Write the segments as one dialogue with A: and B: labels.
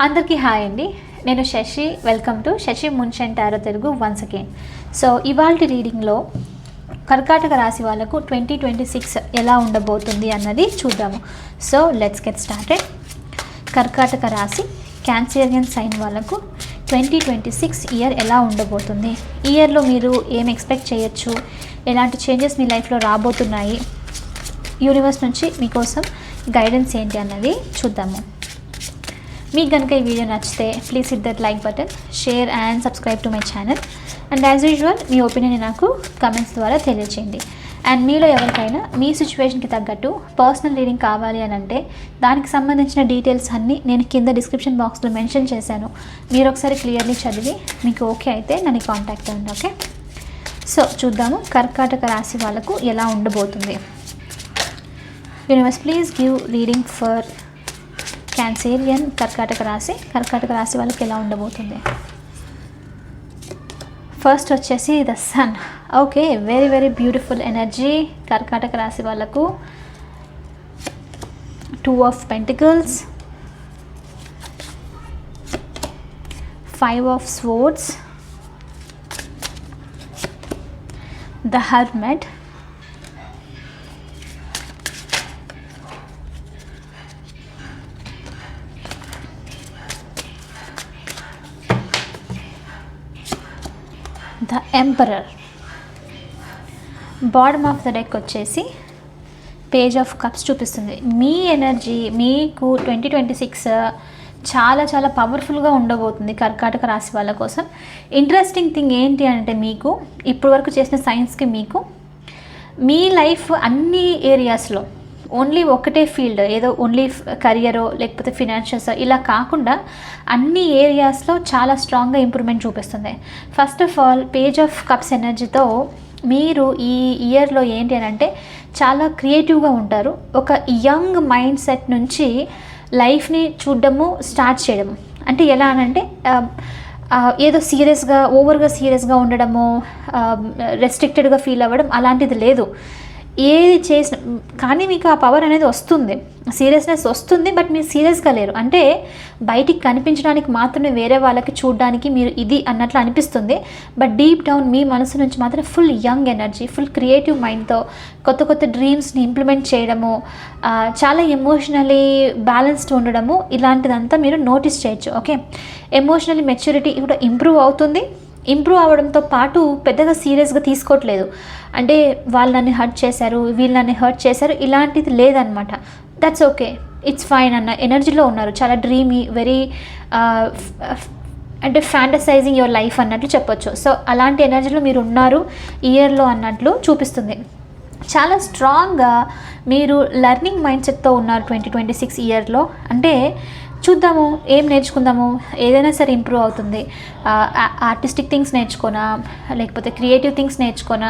A: అందరికీ హాయ్ అండి. నేను శశి. వెల్కమ్ టు శశి మున్షన్ tarot Telugu once again. So ఇవాల్టి రీడింగ్లో కర్కాటక రాశి వాళ్ళకు 2026 ఎలా ఉండబోతుంది అన్నది చూద్దాము. So let's get started. కర్కాటక రాశి క్యాన్సరియన్ సైన్ వాళ్ళకు 2026 ఇయర్ ఎలా ఉండబోతుంది, ఈ ఇయర్లో మీరు ఏం ఎక్స్పెక్ట్ చేయొచ్చు, ఎలాంటి చేంజెస్ మీ లైఫ్లో రాబోతున్నాయి, యూనివర్స్ నుంచి మీకోసం గైడెన్స్ ఏంటి అన్నది చూద్దాము. మీకు కనుక ఈ వీడియో నచ్చితే please hit that like button, share and subscribe to my channel. And as usual me opinion నాకు కమెంట్స్ ద్వారా తెలియచేయండి. అండ్ మీలో ఎవరికైనా మీ సిచ్యువేషన్కి తగ్గట్టు పర్సనల్ రీడింగ్ కావాలి అని అంటే దానికి సంబంధించిన డీటెయిల్స్ అన్నీ నేను కింద డిస్క్రిప్షన్ బాక్స్లో మెన్షన్ చేశాను. మీరు ఒకసారి క్లియర్లీ చదివి మీకు ఓకే అయితే నన్ను కాంటాక్ట్ అవ్వండి. ఓకే, సో చూద్దాము కర్కాటక రాశి వాళ్ళకు ఎలా ఉండబోతుంది. Universe please give reading for Cancerian కర్కాటక రాశి వాళ్ళకి ఎలా ఉండబోతుంది. ఫస్ట్ వచ్చేసి the sun. Okay, very very beautiful energy కర్కాటక రాశి వాళ్ళకు. 2 of Pentacles, 5 of Swords, the Hermit, the emperor. Bottom of the deck వచ్చేసి పేజ్ ఆఫ్ కప్స్ చూపిస్తుంది. మీ ఎనర్జీ మీకు 2026 చాలా చాలా పవర్ఫుల్గా ఉండబోతుంది కర్కాటక రాశి వాళ్ళ కోసం. ఇంట్రెస్టింగ్ థింగ్ ఏంటి అంటే మీకు ఇప్పటి వరకు చేసిన సైన్స్కి మీకు మీ లైఫ్ అన్ని ఏరియాస్లో ఓన్లీ ఒకటే ఫీల్డ్, ఏదో ఓన్లీ కెరియరో లేకపోతే ఫినాన్షియల్స్ ఇలా కాకుండా అన్ని ఏరియాస్లో చాలా స్ట్రాంగ్గా ఇంప్రూవ్మెంట్ చూపిస్తుంది. First of all page of cups ఎనర్జీతో మీరు ఈ ఇయర్లో ఏంటి అని అంటే చాలా క్రియేటివ్గా ఉంటారు. ఒక యంగ్ మైండ్ సెట్ నుంచి లైఫ్ని చూడడము స్టార్ట్ చేయడము. అంటే ఎలా అనంటే ఏదో సీరియస్గా ఓవర్గా సీరియస్గా ఉండడము, రెస్ట్రిక్టెడ్గా ఫీల్ అవ్వడం అలాంటిది లేదు. ఏది చేసిన కానీ మీకు ఆ పవర్ అనేది వస్తుంది, సీరియస్నెస్ వస్తుంది, బట్ మీరు సీరియస్గా లేరు. అంటే బయటికి కనిపించడానికి మాత్రమే వేరే వాళ్ళకి చూడడానికి మీరు ఇది అన్నట్లు అనిపిస్తుంది, బట్ డీప్ డౌన్ మీ మనసు నుంచి మాత్రం full young energy, full creative మైండ్తో కొత్త కొత్త డ్రీమ్స్ని ఇంప్లిమెంట్ చేయడము, చాలా ఎమోషనలీ బ్యాలెన్స్డ్ ఉండడము, ఇలాంటిదంతా మీరు నోటీస్ చేయొచ్చు. ఓకే, ఎమోషనలీ మెచ్యూరిటీ కూడా ఇంప్రూవ్ అవుతుంది. ఇంప్రూవ్ అవ్వడంతో పాటు పెద్దగా సీరియస్గా తీసుకోవట్లేదు. అంటే వాళ్ళు నన్ను హర్ట్ చేశారు, వీళ్ళు నన్ను హర్ట్ చేశారు, ఇలాంటిది లేదనమాట. దట్స్ ఓకే, ఇట్స్ ఫైన్ అన్న ఎనర్జీలో ఉన్నారు. చాలా డ్రీమీ, వెరీ అంటే ఫ్యాంటసైజింగ్ యువర్ లైఫ్ అన్నట్లు చెప్పొచ్చు. సో అలాంటి ఎనర్జీలో మీరు ఉన్నారు ఇయర్లో అన్నట్లు చూపిస్తుంది. చాలా స్ట్రాంగ్గా మీరు లెర్నింగ్ మైండ్ సెట్తో ఉన్నారు 2026 ఇయర్లో. అంటే చూద్దాము ఏం నేర్చుకుందాము, ఏదైనా సరే ఇంప్రూవ్ అవుతుంది. ఆర్టిస్టిక్ థింగ్స్ నేర్చుకోనా, లేకపోతే క్రియేటివ్ థింగ్స్ నేర్చుకోనా,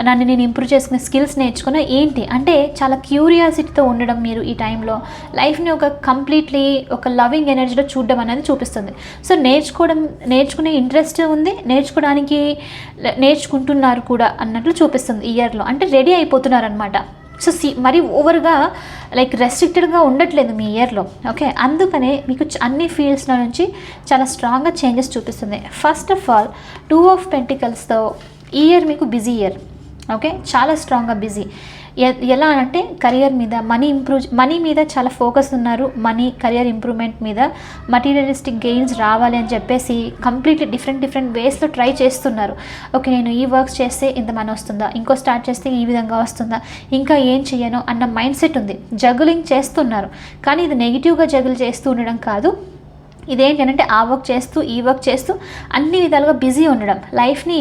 A: నన్ను నేను ఇంప్రూవ్ చేసుకునే స్కిల్స్ నేర్చుకున్నా ఏంటి అంటే చాలా క్యూరియాసిటీతో ఉండడం మీరు ఈ టైంలో లైఫ్ని ఒక కంప్లీట్లీ ఒక లవింగ్ ఎనర్జీలో చూడడం అనేది చూపిస్తుంది. సో నేర్చుకునే ఇంట్రెస్ట్ ఉంది, నేర్చుకుంటున్నారు కూడా అన్నట్లు చూపిస్తుంది ఇయర్లో. అంటే రెడీ అయిపోతున్నారు అనమాట. సో మరి ఓవర్గా లైక్ రెస్ట్రిక్టెడ్గా ఉండట్లేదు మీ ఇయర్లో. ఓకే, అందుకనే మీకు అన్ని ఫీల్డ్స్లో నుంచి చాలా స్ట్రాంగ్గా చేంజెస్ చూపిస్తుంది. ఫస్ట్ ఆఫ్ ఆల్ 2 of Pentaclesతో ఈ ఇయర్ మీకు బిజీ ఇయర్. ఓకే, చాలా స్ట్రాంగ్గా బిజీ. ఎలా అంటే కెరియర్ మీద, మనీ మీద చాలా ఫోకస్ ఉన్నారు. మనీ, కెరియర్ ఇంప్రూవ్మెంట్ మీద, మటీరియలిస్టిక్ గెయిన్స్ రావాలి అని చెప్పేసి కంప్లీట్లీ డిఫరెంట్ వేస్లో ట్రై చేస్తున్నారు. ఓకే, నేను ఈ వర్క్స్ చేస్తే ఇంత మనీ వస్తుందా, ఇంకో స్టార్ట్ చేస్తే ఈ విధంగా వస్తుందా, ఇంకా ఏం చేయను అన్న మైండ్ సెట్ ఉంది. జగులింగ్ చేస్తున్నారు, కానీ ఇది నెగిటివ్గా జగుల్ చేస్తూ ఉండడం కాదు. ఇదేంటి అంటే ఆ వర్క్ చేస్తూ ఈ వర్క్ చేస్తూ అన్ని విధాలుగా బిజీ ఉండడం, లైఫ్ని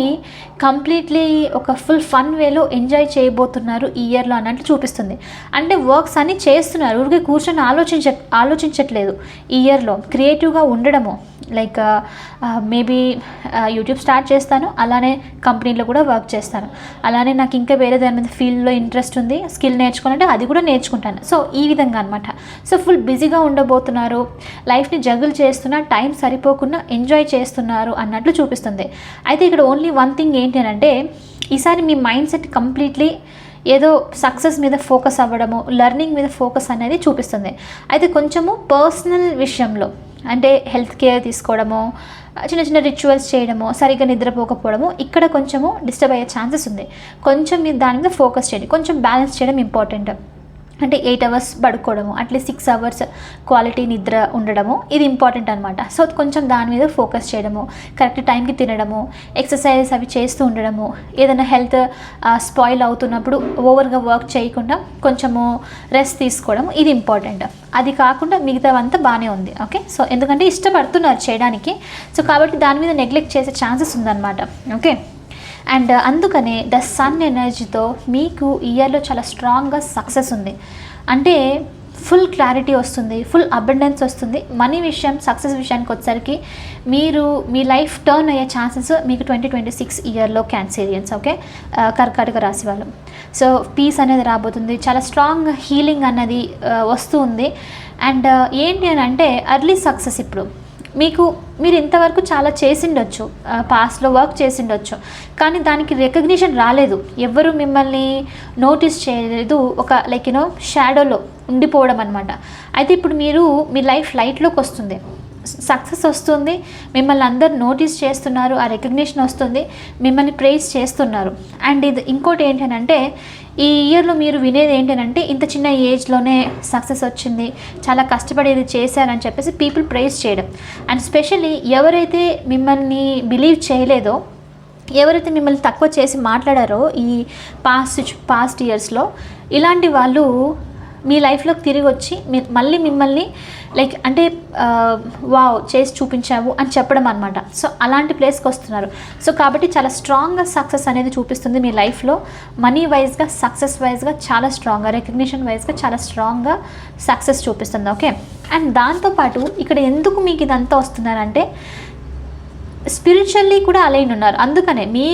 A: కంప్లీట్లీ ఒక ఫుల్ ఫన్ వేలో ఎంజాయ్ చేయబోతున్నారు ఈ ఇయర్లో అన్నట్లు చూపిస్తుంది. అంటే వర్క్స్ అన్నీ చేస్తున్నారు, ఊరికే కూర్చొని ఆలోచించట్లేదు. ఈ ఇయర్లో క్రియేటివ్గా ఉండడము, లైక్ మేబీ యూట్యూబ్ స్టార్ట్ చేస్తాను, అలానే కంపెనీలో కూడా వర్క్ చేస్తాను, అలానే నాకు ఇంకా వేరే దాని మీద ఫీల్డ్లో ఇంట్రెస్ట్ ఉంది, స్కిల్ నేర్చుకోవాలంటే అది కూడా నేర్చుకుంటాను. సో ఈ విధంగా అనమాట. సో ఫుల్ బిజీగా ఉండబోతున్నారు, లైఫ్ని జగుల్ చేస్తున్నా, టైం సరిపోకుండా ఎంజాయ్ చేస్తున్నారు అన్నట్లు చూపిస్తుంది. అయితే ఇక్కడ ఓన్లీ వన్ థింగ్ ఏంటి అంటే ఈసారి మీ మైండ్ సెట్ కంప్లీట్లీ ఏదో సక్సెస్ మీద ఫోకస్ అవ్వడము, లెర్నింగ్ మీద ఫోకస్ అనేది చూపిస్తుంది. అయితే కొంచెము పర్సనల్ విషయంలో అంటే హెల్త్ కేర్ తీసుకోవడము, చిన్న చిన్న రిచువల్స్ చేయడము, సరిగ్గా నిద్రపోకపోవడము ఇక్కడ కొంచెము డిస్టర్బ్ అయ్యే ఛాన్సెస్ ఉంది. కొంచెం మీరు దాని మీద ఫోకస్ చేయండి. కొంచెం బ్యాలెన్స్ చేయడం ఇంపార్టెంట్. అంటే 8 అవర్స్ పడుకోవడము, అట్లీస్ట్ 6 అవర్స్ క్వాలిటీ నిద్ర ఉండడము ఇది ఇంపార్టెంట్ అనమాట. సో కొంచెం దాని మీద ఫోకస్ చేయడము, కరెక్ట్ టైంకి తినడము, ఎక్సర్సైజెస్ అవి చేస్తూ ఉండడము, ఏదైనా హెల్త్ స్పాయిల్ అవుతున్నప్పుడు ఓవర్గా వర్క్ చేయకుండా కొంచెము రెస్ట్ తీసుకోవడం ఇది ఇంపార్టెంట్. అది కాకుండా మిగతావంతా బాగానే ఉంది. ఓకే, సో ఎందుకంటే ఇష్టపడుతున్నారు చేయడానికి, సో కాబట్టి దాని మీద నెగ్లెక్ట్ చేసే ఛాన్సెస్ ఉందన్నమాట. ఓకే, అండ్ అందుకనే ద సన్ ఎనర్జీతో మీకు ఇయర్లో చాలా స్ట్రాంగ్గా సక్సెస్ ఉంది. అంటే ఫుల్ క్లారిటీ వస్తుంది, ఫుల్ అబండెన్స్ వస్తుంది. మనీ విషయం, సక్సెస్ విషయానికి వచ్చేసరికి మీరు మీ లైఫ్ టర్న్ అయ్యే ఛాన్సెస్ మీకు 2026 ఇయర్లో క్యాన్సరియన్స్. ఓకే, కర్కాటక రాశి వాళ్ళు. సో పీస్ అనేది రాబోతుంది, చాలా స్ట్రాంగ్ హీలింగ్ అన్నది వస్తూ ఉంది. అండ్ ఏంటి అని అంటే ఎర్లీ సక్సెస్. ఇప్పుడు మీరు ఇంతవరకు చాలా చేసిండొచ్చు, పాస్ట్లో వర్క్ చేసిండొచ్చు, కానీ దానికి రికగ్నిషన్ రాలేదు, ఎవరు మిమ్మల్ని నోటీస్ చేయలేదు, ఒక లైక్ షాడోలో ఉండిపోవడం అనమాట. అయితే ఇప్పుడు మీ లైఫ్ లైట్లోకి వస్తుంది, సక్సెస్ వస్తుంది, మిమ్మల్ని అందరు నోటీస్ చేస్తున్నారు, ఆ రికగ్నిషన్ వస్తుంది, మిమ్మల్ని ప్రైజ్ చేస్తున్నారు. అండ్ ఇది ఇంకోటి ఏంటంటే ఈ ఇయర్లో మీరు వినేది ఏంటంటే ఇంత చిన్న ఏజ్లోనే సక్సెస్ వచ్చింది, చాలా కష్టపడేది చేశారని చెప్పేసి పీపుల్ ప్రైజ్ చేయడం. అండ్ స్పెషల్లీ ఎవరైతే మిమ్మల్ని బిలీవ్ చేయలేదో, ఎవరైతే మిమ్మల్ని తక్కువ చేసి మాట్లాడారో ఈ పాస్ట్ ఇయర్స్లో, ఇలాంటి వాళ్ళు మీ లైఫ్లోకి తిరిగి వచ్చి మళ్ళీ మిమ్మల్ని లైక్ అంటే వావ్ చేసి చూపించావు అని చెప్పడం అనమాట. సో అలాంటి ప్లేస్కి వస్తున్నారు. సో కాబట్టి చాలా స్ట్రాంగ్గా సక్సెస్ అనేది చూపిస్తుంది మీ లైఫ్లో. మనీ వైజ్గా, సక్సెస్ వైజ్గా చాలా స్ట్రాంగ్గా, రికగ్నిషన్ వైజ్గా చాలా స్ట్రాంగ్గా సక్సెస్ చూపిస్తుంది. ఓకే, అండ్ దాంతోపాటు ఇక్కడ ఎందుకు మీకు ఇదంతా వస్తున్నారంటే స్పిరిచువల్లీ కూడా అలైన్ ఉన్నారు. అందుకనే మీ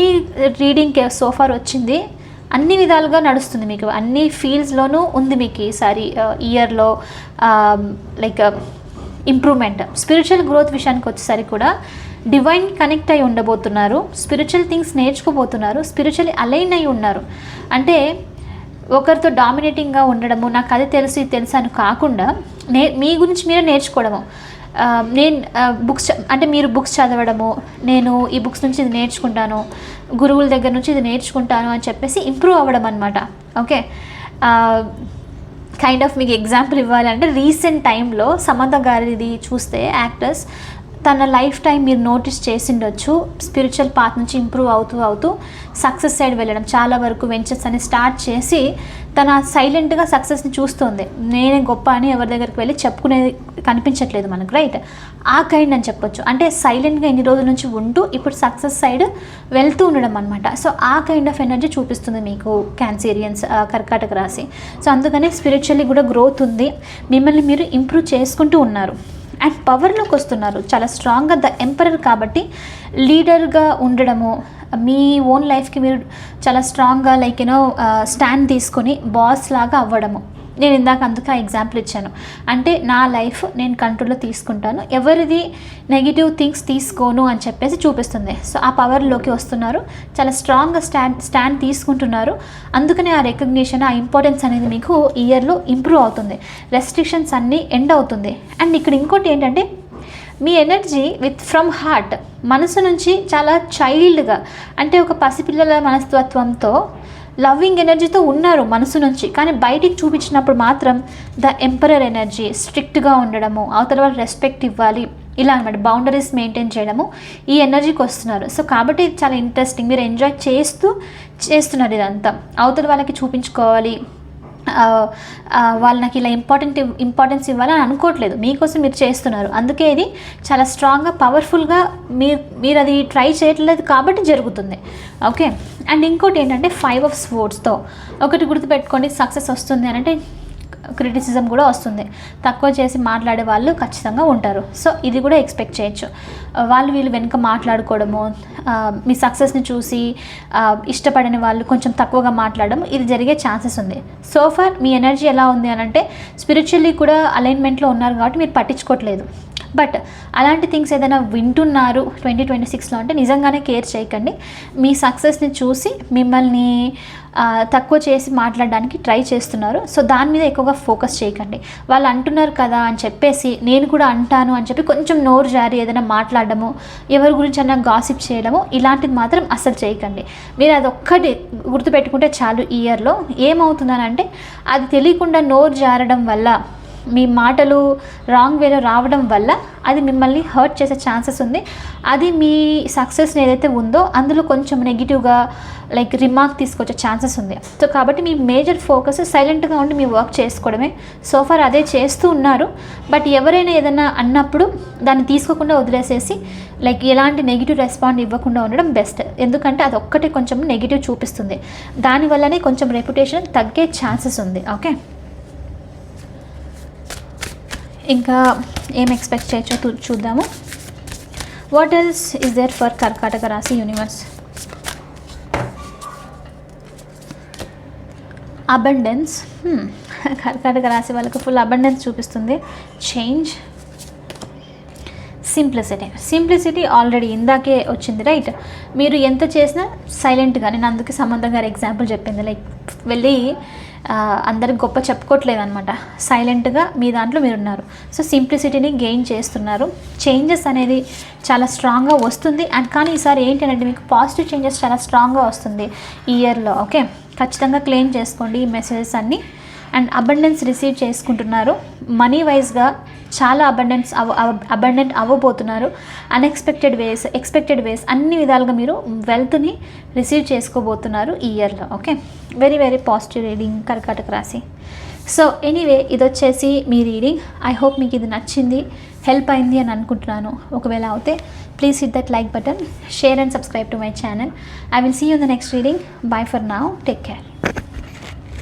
A: రీడింగ్కి సోఫార్ వచ్చింది, అన్ని విధాలుగా నడుస్తుంది, మీకు అన్ని ఫీల్డ్స్లోనూ ఉంది మీకు ఈసారి ఇయర్లో లైక్ ఇంప్రూవ్మెంట్. స్పిరిచువల్ గ్రోత్ విషయానికి వచ్చేసరికి కూడా డివైన్ కనెక్ట్ అయి ఉండబోతున్నారు, స్పిరిచువల్ థింగ్స్ నేర్చుకోబోతున్నారు, స్పిరిచువల్లీ అలైన్ అయి ఉన్నారు. అంటే ఒకరితో డామినేటింగ్గా ఉండడము, నాకు అది తెలుసు ఇది తెలుసు అని కాకుండా మీ గురించి మీరే నేర్చుకోవడము. నేను బుక్స్ అంటే మీరు బుక్స్ చదవడము, నేను ఈ బుక్స్ నుంచి ఇది నేర్చుకుంటాను, గురువుల దగ్గర నుంచి ఇది నేర్చుకుంటాను అని చెప్పేసి ఇంప్రూవ్ అవ్వడం అనమాట. ఓకే, కైండ్ ఆఫ్ మీకు ఎగ్జాంపుల్ ఇవ్వాలంటే రీసెంట్ టైంలో సమంత గారిది చూస్తే యాక్టర్స్, తన లైఫ్ టైం మీరు నోటీస్ చేసిండొచ్చు, స్పిరిచువల్ పాత్ నుంచి ఇంప్రూవ్ అవుతూ సక్సెస్ సైడ్ వెళ్ళడం, చాలా వరకు వెంచర్స్ అని స్టార్ట్ చేసి తన సైలెంట్గా సక్సెస్ని చూస్తుంది. నేనే గొప్ప అని ఎవరి దగ్గరికి వెళ్ళి చెప్పుకునేది కనిపించట్లేదు మనకు, రైట్? ఆ కైండ్ అని చెప్పొచ్చు. అంటే సైలెంట్గా ఎన్ని రోజుల నుంచి ఉంటూ ఇప్పుడు సక్సెస్ సైడ్ వెళ్తూ ఉండడం అనమాట. సో ఆ కైండ్ ఆఫ్ ఎనర్జీ చూపిస్తుంది మీకు క్యాన్సరియన్స్, కర్కాటక రాశి. సో అందుకనే స్పిరిచువల్లీ కూడా గ్రోత్ ఉంది, మిమ్మల్ని మీరు ఇంప్రూవ్ చేసుకుంటూ ఉన్నారు. అండ్ పవర్లోకి వస్తున్నారు చాలా స్ట్రాంగ్గా, ద ఎంపరర్ కాబట్టి లీడర్గా ఉండడము, మీ ఓన్ లైఫ్కి మీరు చాలా స్ట్రాంగ్గా లైక్ స్టాండ్ తీసుకొని బాస్ లాగా అవ్వడము. నేను ఇందాక అందుకే ఆ ఎగ్జాంపుల్ ఇచ్చాను. అంటే నా లైఫ్ నేను కంట్రోల్లో తీసుకుంటాను, ఎవరిది నెగిటివ్ థింగ్స్ తీసుకోను అని చెప్పేసి చూపిస్తుంది. సో ఆ పవర్లోకి వస్తున్నారు, చాలా స్ట్రాంగ్గా స్టాండ్ తీసుకుంటున్నారు. అందుకనే ఆ రికగ్నిషన్, ఆ ఇంపార్టెన్స్ అనేది మీకు ఇయర్లో ఇంప్రూవ్ అవుతుంది, రెస్ట్రిక్షన్స్ అన్నీ ఎండ్ అవుతుంది. అండ్ ఇక్కడ ఇంకోటి ఏంటంటే మీ ఎనర్జీ ఫ్రమ్ హార్ట్, మనసు నుంచి చాలా చైల్డ్గా, అంటే ఒక పసిపిల్లల మనస్తత్వంతో లవ్వింగ్ ఎనర్జీతో ఉన్నారు మనసు నుంచి, కానీ బయటికి చూపించినప్పుడు మాత్రం ద ఎంపరర్ ఎనర్జీ, స్ట్రిక్ట్గా ఉండడము, అవతల వాళ్ళు రెస్పెక్ట్ ఇవ్వాలి, ఇలా అనమాట, బౌండరీస్ మెయింటైన్ చేయడము, ఈ ఎనర్జీకి వస్తున్నారు. సో కాబట్టి చాలా ఇంట్రెస్టింగ్, మీరు ఎంజాయ్ చేస్తున్నారు ఇదంతా. అవతల వాళ్ళకి చూపించుకోవాలి, వాళ్ళు నాకు ఇలా ఇంపార్టెన్స్ ఇవ్వాలని అనుకోవట్లేదు, మీకోసం మీరు చేస్తున్నారు. అందుకే ఇది చాలా స్ట్రాంగ్గా, పవర్ఫుల్గా మీరు అది ట్రై చేయట్లేదు కాబట్టి జరుగుతుంది. ఓకే, అండ్ ఇంకోటి ఏంటంటే 5 of Swordsతో ఒకటి గుర్తుపెట్టుకోండి, సక్సెస్ వస్తుంది అని అంటే క్రిటిసిజం కూడా వస్తుంది, తక్కువ చేసి మాట్లాడే వాళ్ళు ఖచ్చితంగా ఉంటారు. సో ఇది కూడా ఎక్స్పెక్ట్ చేయొచ్చు. వీళ్ళు వెనుక మాట్లాడుకోవడము, మీ సక్సెస్ని చూసి ఇష్టపడని వాళ్ళు కొంచెం తక్కువగా మాట్లాడడం, ఇది జరిగే ఛాన్సెస్ ఉంది. సో ఫార్ మీ ఎనర్జీ ఎలా ఉంది అని అంటే స్పిరిచువల్లీ కూడా అలైన్మెంట్లో ఉన్నారు కాబట్టి మీరు పట్టించుకోవట్లేదు. బట్ అలాంటి థింగ్స్ ఏదైనా వింటున్నారు 2026లో అంటే నిజంగానే కేర్ చేయకండి. మీ సక్సెస్ని చూసి మిమ్మల్ని తక్కువ చేసి మాట్లాడడానికి ట్రై చేస్తున్నారు. సో దాని మీద ఎక్కువగా ఫోకస్ చేయకండి. వాళ్ళు అంటున్నారు కదా అని చెప్పేసి నేను కూడా అంటాను అని చెప్పి కొంచెం నోరు జారి ఏదైనా మాట్లాడడము, ఎవరి గురించి అన్నా గాసిప్ చేయడము, ఇలాంటిది మాత్రం అస్సలు చేయకండి. మీరు అదొక్కటి గుర్తుపెట్టుకుంటే చాలు. ఈ ఇయర్లో ఏమవుతుందనంటే అది తెలియకుండా నోరు జారడం వల్ల, మీ మాటలు రాంగ్ వేలో రావడం వల్ల అది మిమ్మల్ని హర్ట్ చేసే ఛాన్సెస్ ఉంది. అది మీ సక్సెస్ని ఏదైతే ఉందో అందులో కొంచెం నెగిటివ్గా లైక్ రిమార్క్ తీసుకొచ్చే ఛాన్సెస్ ఉంది. సో కాబట్టి మీ మేజర్ ఫోకస్ సైలెంట్గా ఉండి మీ వర్క్ చేసుకోవడమే. సోఫార్ అదే చేస్తూ ఉన్నారు. బట్ ఎవరైనా ఏదైనా అన్నప్పుడు దాన్ని తీసుకోకుండా వదిలేసేసి లైక్ ఎలాంటి నెగిటివ్ రెస్పాండ్ ఇవ్వకుండా ఉండడం బెస్ట్. ఎందుకంటే అది ఒక్కటే కొంచెం నెగిటివ్ చూపిస్తుంది. దానివల్లనే కొంచెం రెప్యుటేషన్ తగ్గే ఛాన్సెస్ ఉంది. ఓకే, ఇంకా ఏం ఎక్స్పెక్ట్ చేయొచ్చో చూద్దాము. What else is there for కర్కాటక రాశి యూనివర్స్? అబండెన్స్. కర్కాటక రాశి వాళ్ళకు ఫుల్ అబండెన్స్ చూపిస్తుంది. చేంజ్, సింప్లిసిటీ ఆల్రెడీ ఇందాకే వచ్చింది రైట్. మీరు ఎంత చేసినా సైలెంట్గా, నేను అందుకే సంబంధం గారు ఎగ్జాంపుల్ చెప్పింది, లైక్ వెళ్ళి అందరికి గొప్ప చెప్పుకోవట్లేదు అనమాట. సైలెంట్గా మీ దాంట్లో మీరు ఉన్నారు. సో సింప్లిసిటీని గెయిన్ చేస్తున్నారు. చేంజెస్ అనేది చాలా స్ట్రాంగ్గా వస్తుంది. అండ్ కానీ ఈసారి ఏంటంటే మీకు పాజిటివ్ చేంజెస్ చాలా స్ట్రాంగ్గా వస్తుంది ఈ ఇయర్లో. ఓకే, ఖచ్చితంగా క్లెయిమ్ చేసుకోండి ఈ మెసేజెస్ అన్నీ. అండ్ అబండెన్స్ రిసీవ్ చేసుకుంటున్నారు. మనీ వైజ్గా చాలా అబండెంట్ అవ్వబోతున్నారు. ఎక్స్పెక్టెడ్ వేస్ అన్ని విధాలుగా మీరు వెల్త్ని రిసీవ్ చేసుకోబోతున్నారు ఈ ఇయర్లో. Okay, very very positive reading కర్కాటక రాశి. సో ఎనీవే, ఇది వచ్చేసి మీ రీడింగ్. ఐ హోప్ మీకు ఇది నచ్చింది, హెల్ప్ అయింది అని అనుకుంటున్నాను. ఒకవేళ అయితే please hit that like button, share and subscribe to my channel. I will see you in the next reading. Bye for now. Take care.